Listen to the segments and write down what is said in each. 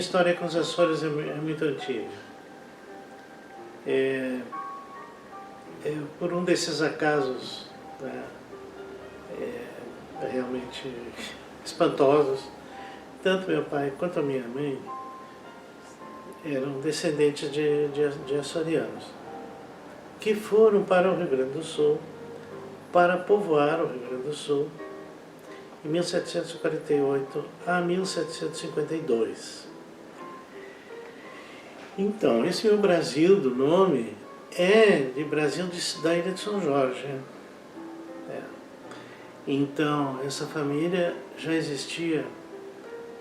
história com os Açores é muito antiga. Por um desses acasos, né, realmente espantosos, tanto meu pai quanto a minha mãe eram descendentes de açorianos, que foram para o Rio Grande do Sul, para povoar o Rio Grande do Sul, em 1748 a 1752. Então, esse Rio Brasil do nome é de Brasil da Ilha de São Jorge. Então, essa família já existia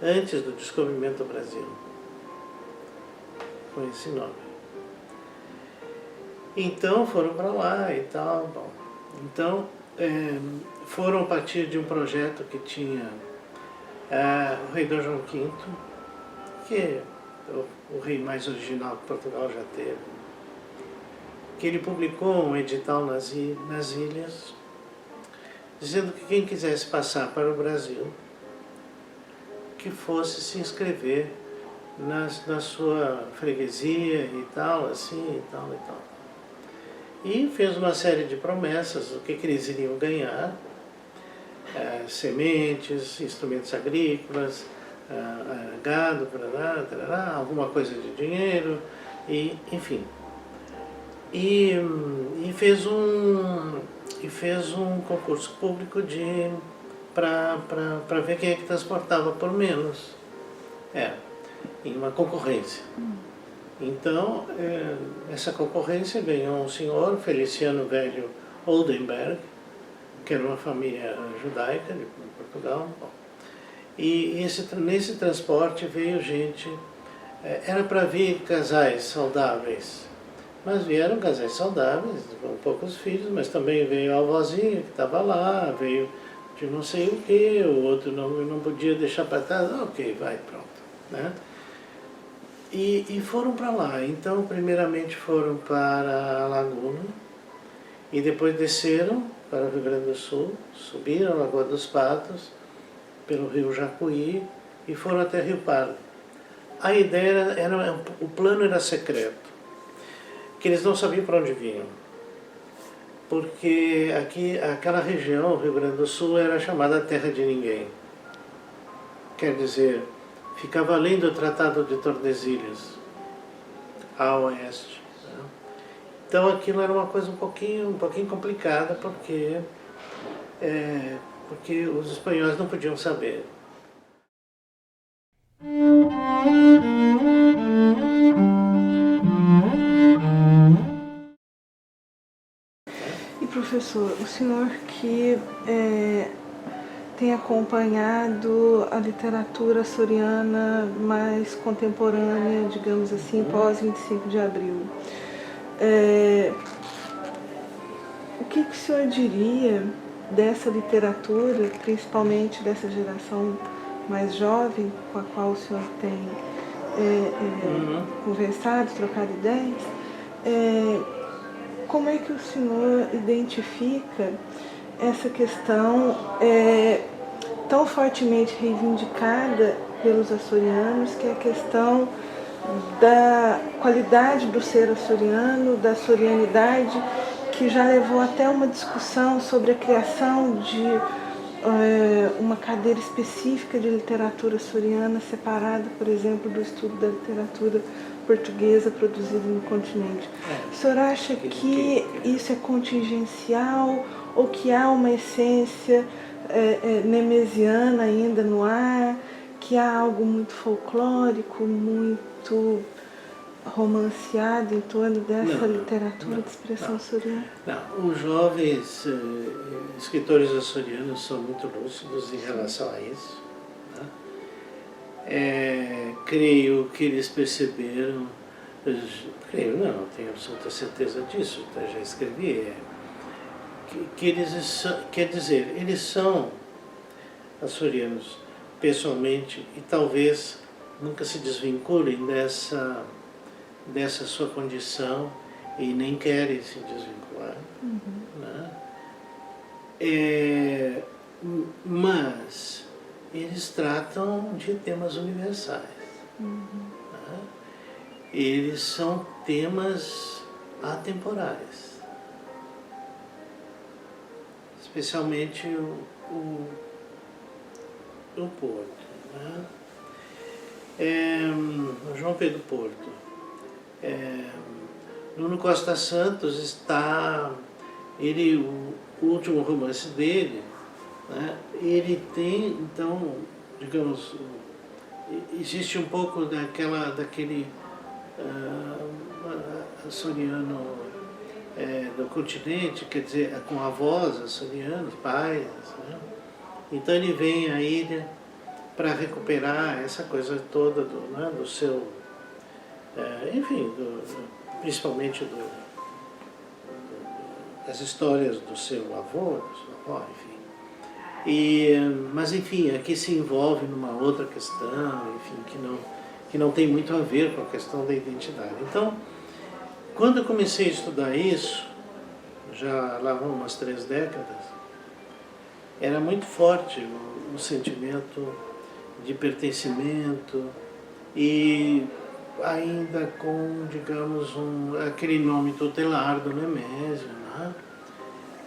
antes do descobrimento do Brasil, com esse nome. Então, foram para lá e tal. Bom, então, foram a partir de um projeto que tinha o rei Dom João V, que é o rei mais original que Portugal já teve, que ele publicou um edital nas ilhas, dizendo que quem quisesse passar para o Brasil, que fosse se inscrever na sua freguesia e tal, assim, e tal, e tal. E fez uma série de promessas, o que eles iriam ganhar, sementes, instrumentos agrícolas, gado, alguma coisa de dinheiro, e, enfim. E fez um concurso público para ver quem é que transportava por menos, em uma concorrência. Então, essa concorrência ganhou um senhor, Feliciano Velho Oldenberg, que era uma família judaica de Portugal. E nesse transporte veio gente, era para vir casais saudáveis, mas vieram casais saudáveis, com poucos filhos, mas também veio a avózinha que estava lá, veio de não sei o que, o outro não podia deixar para trás, ok, vai, pronto, né? E foram para lá. Então, primeiramente foram para a Laguna, e depois desceram para o Rio Grande do Sul, subiram a Lagoa dos Patos, pelo rio Jacuí, e foram até Rio Pardo. A ideia o plano era secreto, que eles não sabiam para onde vinham, porque aquela região, o Rio Grande do Sul, era chamada Terra de Ninguém. Quer dizer, ficava além do Tratado de Tordesilhas, a oeste. Né? Então aquilo era uma coisa um pouquinho complicada, porque os espanhóis não podiam saber. E professor, o senhor que tem acompanhado a literatura açoriana mais contemporânea, digamos assim, pós 25 de abril, o que o senhor diria dessa literatura, principalmente dessa geração mais jovem, com a qual o senhor tem conversado, trocado ideias? Como é que o senhor identifica essa questão tão fortemente reivindicada pelos açorianos, que é a questão da qualidade do ser açoriano, da açorianidade, que já levou até uma discussão sobre a criação de uma cadeira específica de literatura açoriana, separada, por exemplo, do estudo da literatura portuguesa produzida no continente. O senhor acha que isso é contingencial ou que há uma essência nemesiana ainda no ar, que há algo muito folclórico, muito romanceado em torno dessa literatura de expressão açoriana? Não, os jovens escritores açorianos são muito lúcidos em relação a isso. Né? Creio que eles perceberam, tenho absoluta certeza disso, já escrevi, que eles, quer dizer, eles são açorianos pessoalmente e talvez nunca se desvinculem dessa sua condição e nem querem se desvincular. Né? Mas eles tratam de temas universais. Né? Eles são temas atemporais, especialmente o Porto. Né? João Pedro Porto. Nuno Costa Santos está, o último romance dele, né, ele tem, então, digamos, existe um pouco daquele açoriano do continente, quer dizer, com avós açorianos, pais, né? Então ele vem à ilha para recuperar essa coisa toda do seu, enfim, principalmente das histórias do seu avô, enfim. Mas enfim, aqui se envolve numa outra questão, enfim, que não tem muito a ver com a questão da identidade. Então, quando eu comecei a estudar isso, já lá vão umas 3 décadas, era muito forte o sentimento de pertencimento e ainda com, digamos, aquele nome tutelar do Nemésio, né?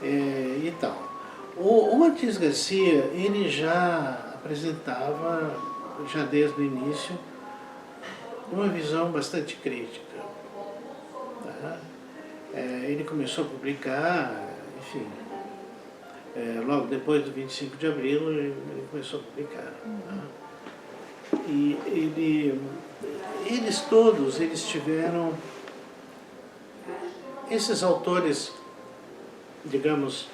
E tal. O Martins Garcia, ele já apresentava, já desde o início, uma visão bastante crítica. Tá? Ele começou a publicar, enfim, logo depois do 25 de abril, ele começou a publicar. Tá? E eles todos, eles tiveram, esses autores, digamos,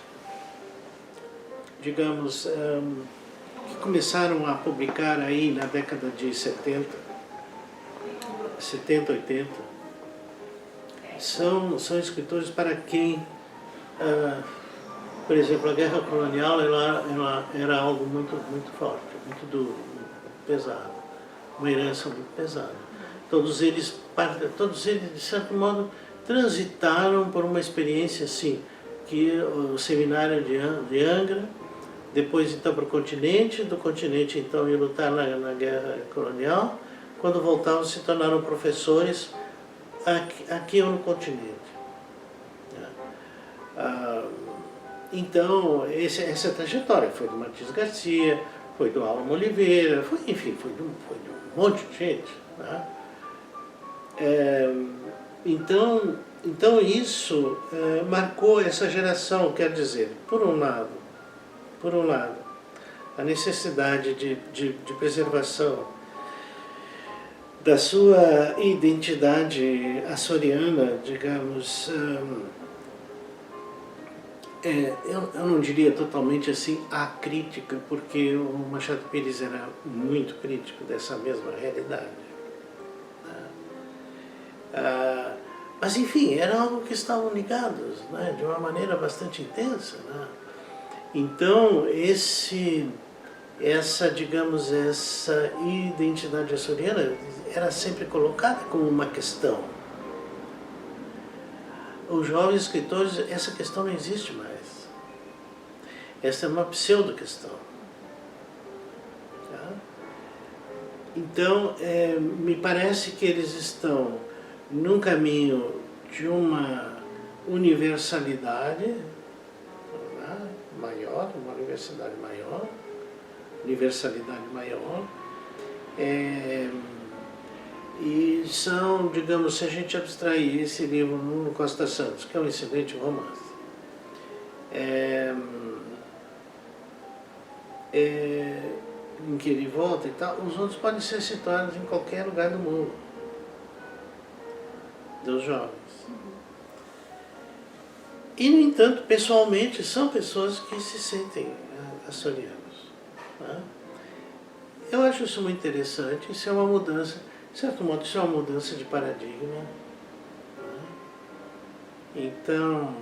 que começaram a publicar aí na década de 70, 80, são escritores para quem, por exemplo, a guerra colonial ela era algo muito forte, muito duro, muito pesado, uma herança muito pesada. Todos eles, de certo modo, transitaram por uma experiência assim, que o seminário de Angra, depois então para o continente, do continente então ia lutar na guerra colonial, quando voltavam se tornaram professores aqui no continente. Então, essa trajetória foi do Martins Garcia, foi do Álvaro Oliveira, enfim, foi de um monte de gente. Né? Então isso marcou essa geração, quer dizer, por um lado, a necessidade de preservação da sua identidade açoriana, digamos, eu não diria totalmente assim acrítica, porque o Machado Pires era muito crítico dessa mesma realidade. Mas enfim, era algo que estavam ligados, né, de uma maneira bastante intensa. Né? Então, essa identidade açoriana era sempre colocada como uma questão. Os jovens escritores, essa questão não existe mais. Essa é uma pseudo-questão. Tá? Então, me parece que eles estão num caminho de uma universalidade, né, maior, uma universalidade maior, e são, digamos, se a gente abstrair esse livro no Costa Santos, que é um excelente romance, em que ele volta e tal, os outros podem ser situados em qualquer lugar do mundo, dos jovens. E, no entanto, pessoalmente, são pessoas que se sentem açorianos. Né? Eu acho isso muito interessante, isso é uma mudança, de certo modo, isso é uma mudança de paradigma. Né? Então,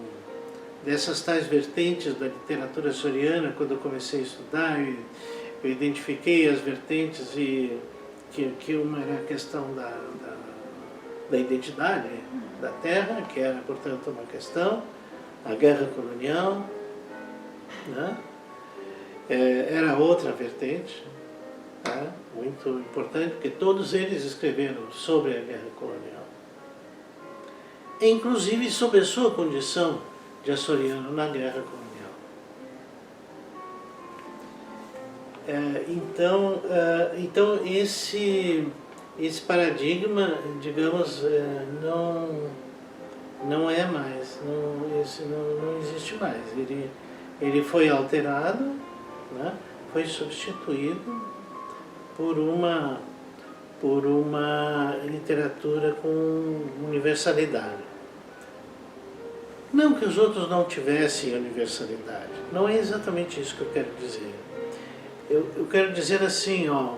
dessas tais vertentes da literatura açoriana, quando eu comecei a estudar, eu identifiquei as vertentes e que uma era a questão da identidade da terra, que era, portanto, uma questão, a guerra colonial, né? Era outra vertente, né? Muito importante, porque todos eles escreveram sobre a guerra colonial, inclusive sobre a sua condição de açoriano na guerra colonial. Então esse paradigma, digamos, não é mais, não existe mais. Ele foi alterado, né? Foi substituído por uma literatura com universalidade. Não que os outros não tivessem universalidade, não é exatamente isso que eu quero dizer. Eu quero dizer assim, ó,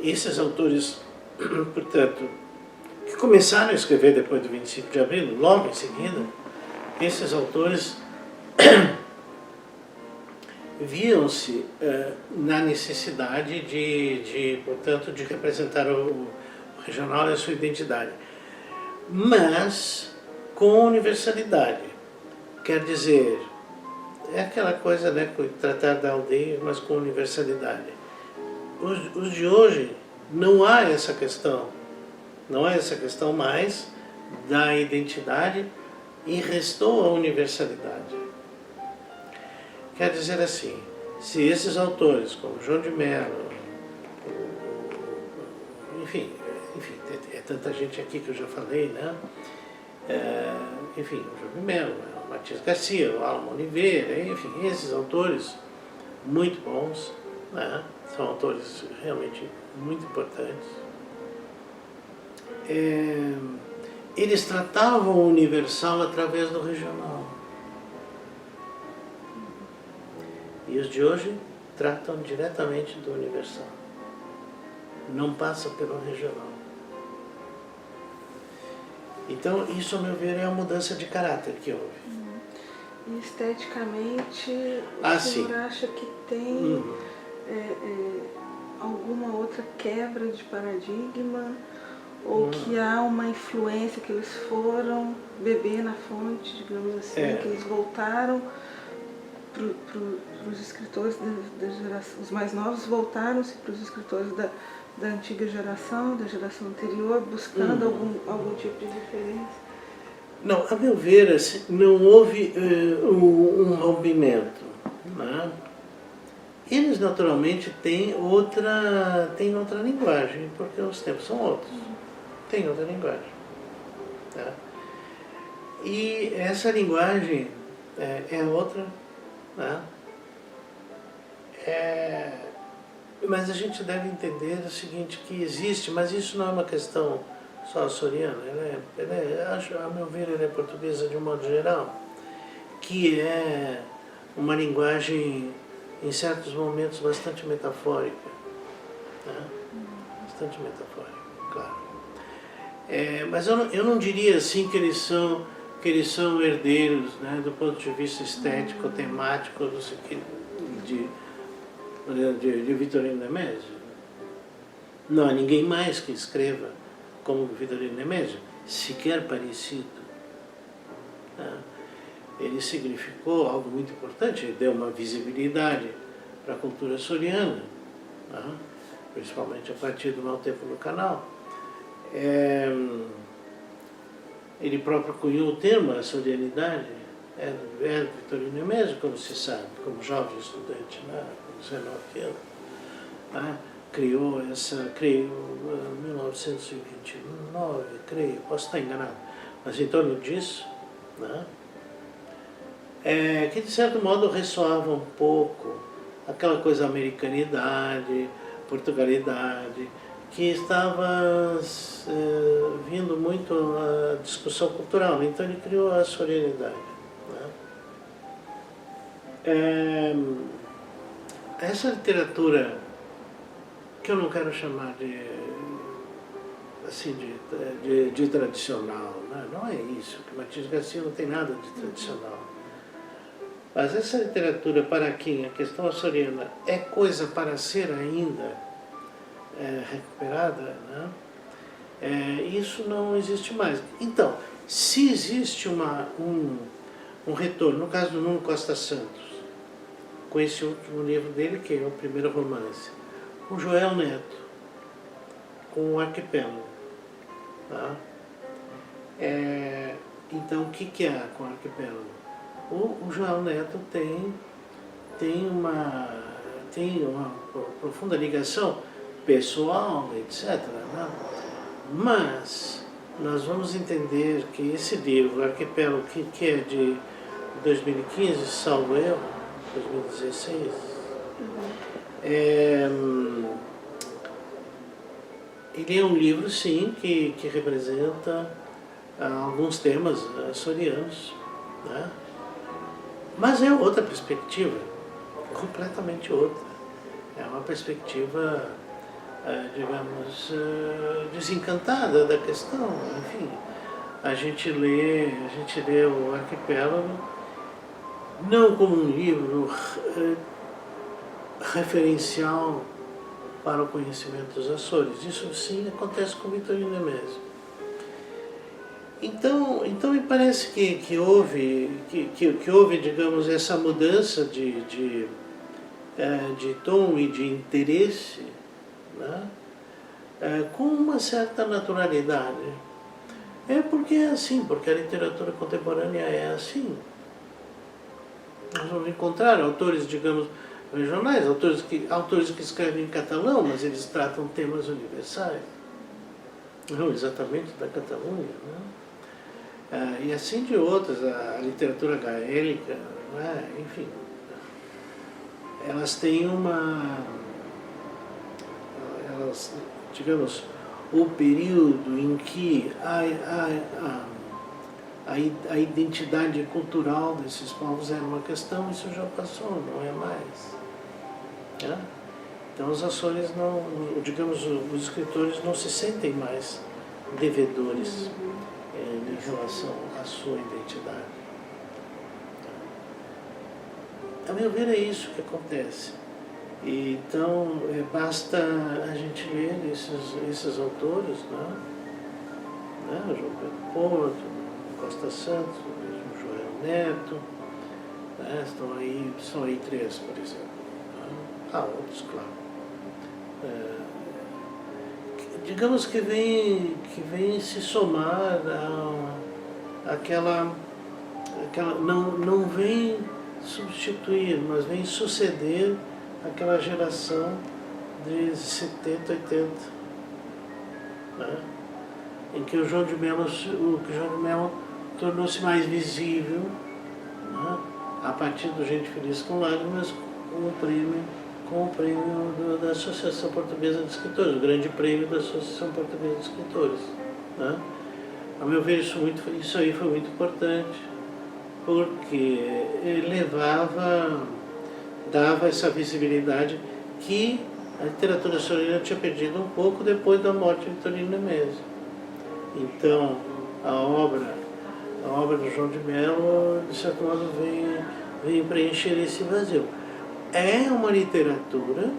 esses autores, portanto, que começaram a escrever depois do 25 de abril, logo em seguida, esses autores viam-se na necessidade portanto, de representar o regional e a sua identidade, mas com universalidade. Quer dizer, é aquela coisa, né, tratar da aldeia, mas com universalidade. Os de hoje, não há essa questão mais da identidade e restou a universalidade. Quer dizer assim, se esses autores, como João de Mello, enfim, é tanta gente aqui que eu já falei, né? Enfim, o João de Mello, o Matias Garcia, o Almo Oliveira, enfim, esses autores muito bons, né? São autores realmente muito importantes. Eles tratavam o universal através do regional. E os de hoje tratam diretamente do universal. Não passa pelo regional. Então, isso, a meu ver, é a mudança de caráter que houve. E esteticamente, o senhor acha que tem alguma outra quebra de paradigma? Ou que há uma influência que eles foram beber na fonte, digamos assim, que eles voltaram para os escritores da geração, os mais novos voltaram-se para os escritores da antiga geração, da geração anterior, buscando algum tipo de referência? Não, a meu ver, assim, não houve um rompimento, né? Eles naturalmente têm outra linguagem, porque os tempos são outros. Tem outra linguagem. Tá? E essa linguagem é outra. Tá? Mas a gente deve entender o seguinte, que existe, mas isso não é uma questão só açoriana, a meu ver, ela é portuguesa de um modo geral, que é uma linguagem, em certos momentos, bastante metafórica. Tá? Bastante metafórica, claro. Mas eu não diria assim que eles são herdeiros, né, do ponto de vista estético, temático, não sei o que, de Vitorino Nemésio. Não há ninguém mais que escreva como Vitorino Nemésio, sequer parecido. Tá? Ele significou algo muito importante, ele deu uma visibilidade para a cultura açoriana, tá? Principalmente a partir do Mau Tempo no Canal. Ele próprio cunhou o termo açorianidade, do Vitorino Nemésio, como se sabe, como jovem estudante, né, com 19 anos. Né? Criou em 1929, creio, posso estar enganado, mas em torno disso, né? Que de certo modo ressoava um pouco aquela coisa americanidade, portugalidade, que estava vindo muito a discussão cultural, então ele criou a açorianidade. Né? Essa literatura, que eu não quero chamar de tradicional, né? Não é isso, que Matias Garcia não tem nada de tradicional. Mas essa literatura para quem a questão açoriana é coisa para ser ainda recuperada, né? Isso não existe mais. Então, se existe um retorno, no caso do Nuno Costa Santos, com esse último livro dele, que é o primeiro romance. O Joel Neto, com o Arquipélago. Tá? Então, o que há com o Arquipélago? O Joel Neto tem uma profunda ligação pessoal, etc. Né? Mas nós vamos entender que esse livro, Arquipélago, que é de 2015, salvo eu, 2016, ele é um livro, sim, que representa alguns temas açorianos, né? Mas é outra perspectiva, completamente outra. É uma perspectiva, digamos, desencantada da questão. Enfim, a gente lê o Arquipélago não como um livro referencial para o conhecimento dos Açores. Isso sim acontece com Vitorino Nemésio. Então me parece que houve, digamos, essa mudança de tom e de interesse, né? Com uma certa naturalidade. Porque é assim, porque a literatura contemporânea é assim. Nós vamos encontrar autores, digamos, regionais, autores que escrevem em catalão, mas eles tratam temas universais, não exatamente da Catalunha, né? E assim de outras, a literatura gaélica, né? Enfim, elas têm digamos, o período em que a identidade cultural desses povos era uma questão, isso já passou, não é mais. Né? Então os Açores não, digamos, os escritores não se sentem mais devedores em relação à sua identidade. A meu ver é isso que acontece. E, então basta a gente ler esses autores, né? O João Pedro Porto, Costa Santos, o mesmo Joel Neto, né? São aí três, por exemplo. Há outros, claro. Digamos que vem se somar àquela não vem substituir, mas vem suceder aquela geração de 70, 80, né? Em que o João de Melo tornou-se mais visível, né? A partir do Gente Feliz com Lágrimas, com o prêmio da Associação Portuguesa de Escritores, o grande prêmio da Associação Portuguesa de Escritores, né? A meu ver, isso aí foi muito importante, porque dava essa visibilidade que a literatura açoriana tinha perdido um pouco depois da morte de Vitorino Nemésio. Então, a obra do João de Melo, de certo modo, vem preencher esse vazio. É uma literatura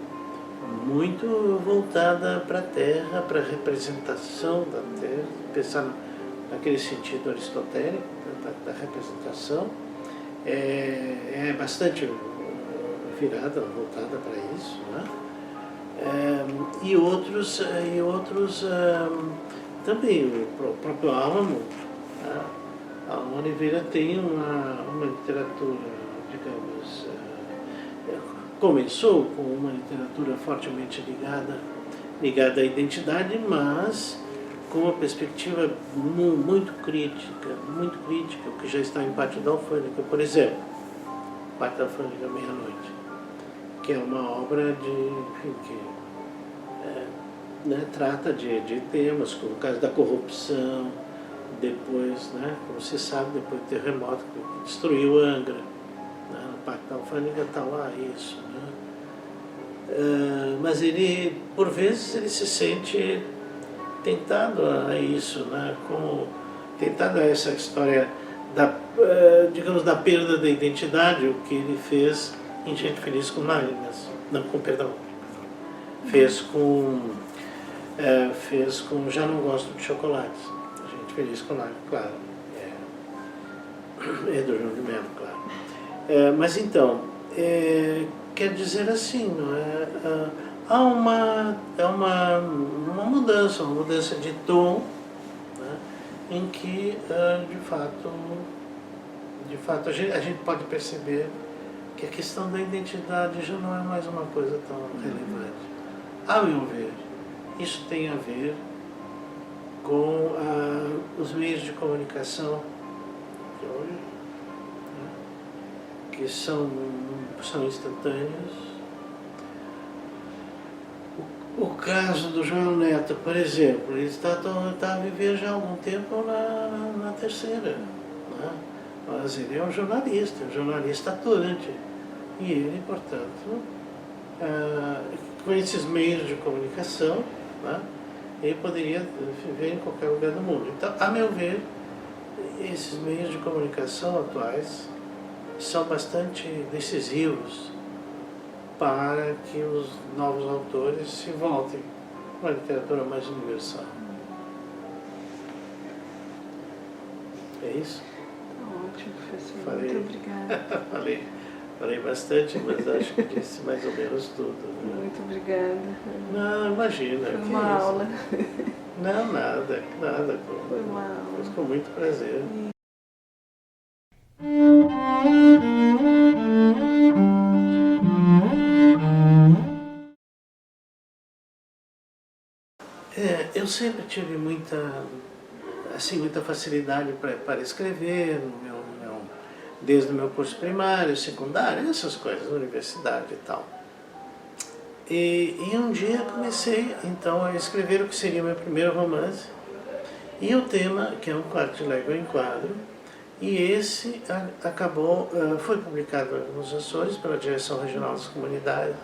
muito voltada para a terra, para a representação da terra, pensar naquele sentido aristotélico da representação, é bastante voltada para isso, né? E outros também, o próprio Álamo, né? A Oliveira tem uma literatura, digamos, começou com uma literatura fortemente ligada à identidade, mas com uma perspectiva muito crítica, o que já está em Pátio da Alfândega, por exemplo, Pátio da Alfândega Meia-Noite, que é uma obra que trata de temas, como o caso da corrupção, depois, né, como se sabe, depois do terremoto que destruiu Angra, né, no Pátio da Alfândega está lá isso. Né? Mas ele, por vezes, ele se sente tentado a isso, né, tentado a essa história digamos, da perda da identidade, o que ele fez em Gente Feliz com Lágrimas, fez com Já Não Gosto de Chocolates, Gente Feliz com Lágrimas, claro, é do João de Melo, claro. Mas então, quer dizer assim, não é? Há uma mudança de tom, né, em que, de fato a gente pode perceber que a questão da identidade já não é mais uma coisa tão relevante. A meu ver, isso tem a ver com os meios de comunicação de hoje, né, que são instantâneos. O caso do João Neto, por exemplo, ele está a viver já há algum tempo na terceira, né? Mas ele é um jornalista atuante. E ele, portanto, com esses meios de comunicação, né, ele poderia viver em qualquer lugar do mundo. Então, a meu ver, esses meios de comunicação atuais são bastante decisivos para que os novos autores se voltem para a literatura mais universal. É isso? Ótimo, professor. Muito obrigada. Falei bastante, mas acho que disse mais ou menos tudo. Né? Muito obrigada. Não, imagina. Foi uma aula. Não, nada. Foi uma aula. Mas com muito prazer. Eu sempre tive muita facilidade para escrever, desde o meu curso primário, secundário, essas coisas, universidade e tal. E um dia comecei, então, a escrever o que seria meu primeiro romance, e o tema, que é um quarto de légua em quadro, e esse foi publicado nos Açores pela Direção Regional das Comunidades.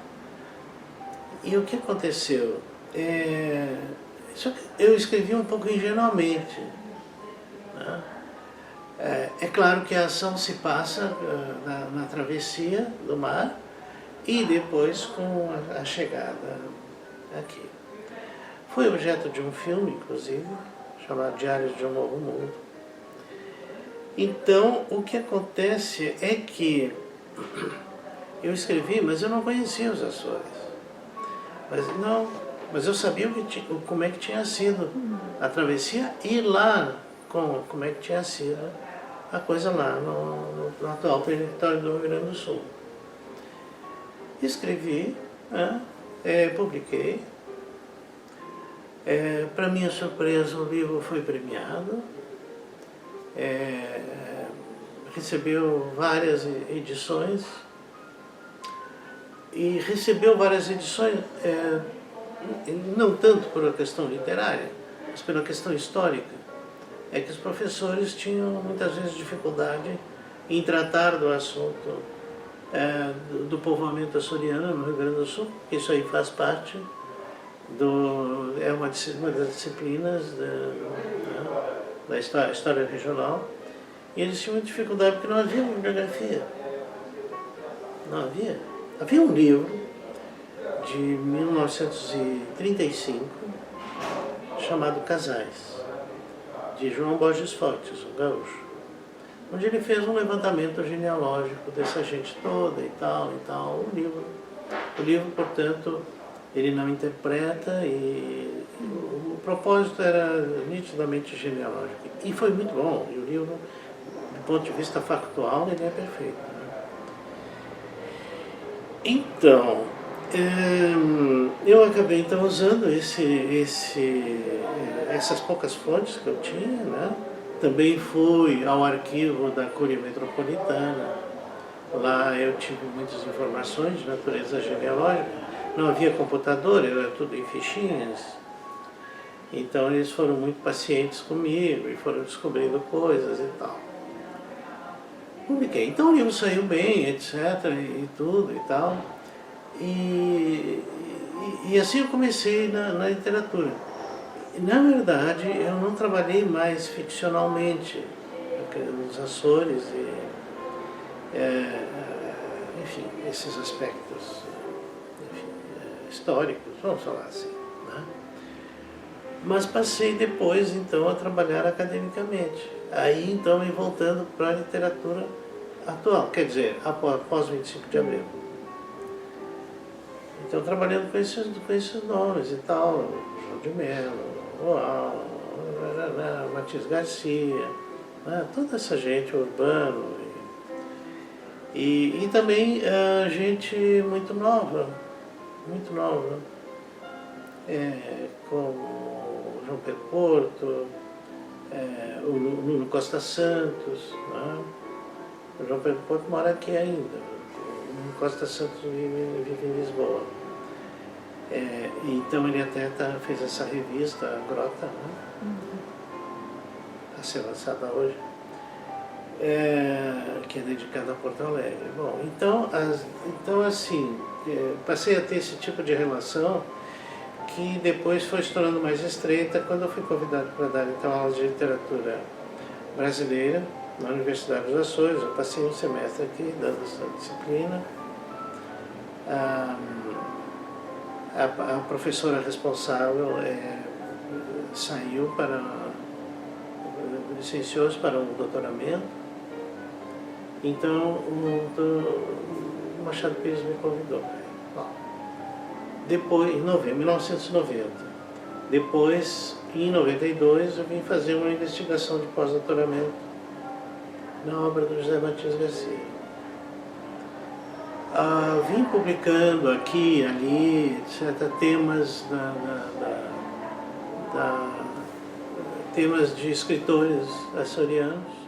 E o que aconteceu? Eu escrevi um pouco ingenuamente, né? É claro que a ação se passa na travessia do mar e depois com a chegada aqui. Foi objeto de um filme, inclusive, chamado Diários de um Novo Mundo. Então, o que acontece é que eu escrevi, mas eu não conhecia os Açores. Mas eu sabia como é que tinha sido a travessia e lá como é que tinha sido a coisa lá no atual território do Rio Grande do Sul. Escrevi, publiquei. Para minha surpresa, o livro foi premiado, recebeu várias edições, não tanto por uma questão literária, mas pela questão histórica. É que os professores tinham muitas vezes dificuldade em tratar do assunto do povoamento açoriano no Rio Grande do Sul. Isso aí faz parte é uma das disciplinas da história regional. E eles tinham dificuldade porque não havia bibliografia. Não havia. Havia um livro de 1935 chamado Casais, de João Borges Fortes, um gaúcho, onde ele fez um levantamento genealógico dessa gente toda e tal. O livro, portanto, ele não interpreta e o propósito era nitidamente genealógico. E foi muito bom, e o livro, do ponto de vista factual, ele é perfeito. Então, eu acabei então usando essas poucas fontes que eu tinha, né? Também fui ao arquivo da Cúria Metropolitana. Lá eu tive muitas informações de natureza genealógica. Não havia computador, era tudo em fichinhas. Então eles foram muito pacientes comigo e foram descobrindo coisas e tal. Publiquei. Então o livro saiu bem, etc. e tudo e tal. E assim eu comecei na literatura. Na verdade, eu não trabalhei mais ficcionalmente nos Açores enfim, esses aspectos históricos, vamos falar assim, né? Mas passei depois, então, a trabalhar academicamente. Aí, então, me voltando para a literatura atual, quer dizer, após 25 de abril. Então, trabalhando com esses nomes e tal, João de Mello, Matias Garcia, né, toda essa gente, Urbano, e também gente muito nova, como João Pedro Porto, o Nuno Costa Santos, né? O João Pedro Porto mora aqui ainda, o Nuno Costa Santos vive em Lisboa. Então ele até fez essa revista, a Grota, né? A ser lançada hoje, que é dedicada a Porto Alegre. Bom, então assim, passei a ter esse tipo de relação que depois foi se tornando mais estreita quando eu fui convidado para dar então aulas de literatura brasileira na Universidade dos Açores. Eu passei um semestre aqui dando essa disciplina. A professora responsável licenciou-se para um doutoramento. Então o Machado Pires me convidou. Depois, em 1990. Depois, em 92, eu vim fazer uma investigação de pós-doutoramento na obra do José Matias Garcia. Vim publicando aqui e ali, etc., temas de escritores açorianos.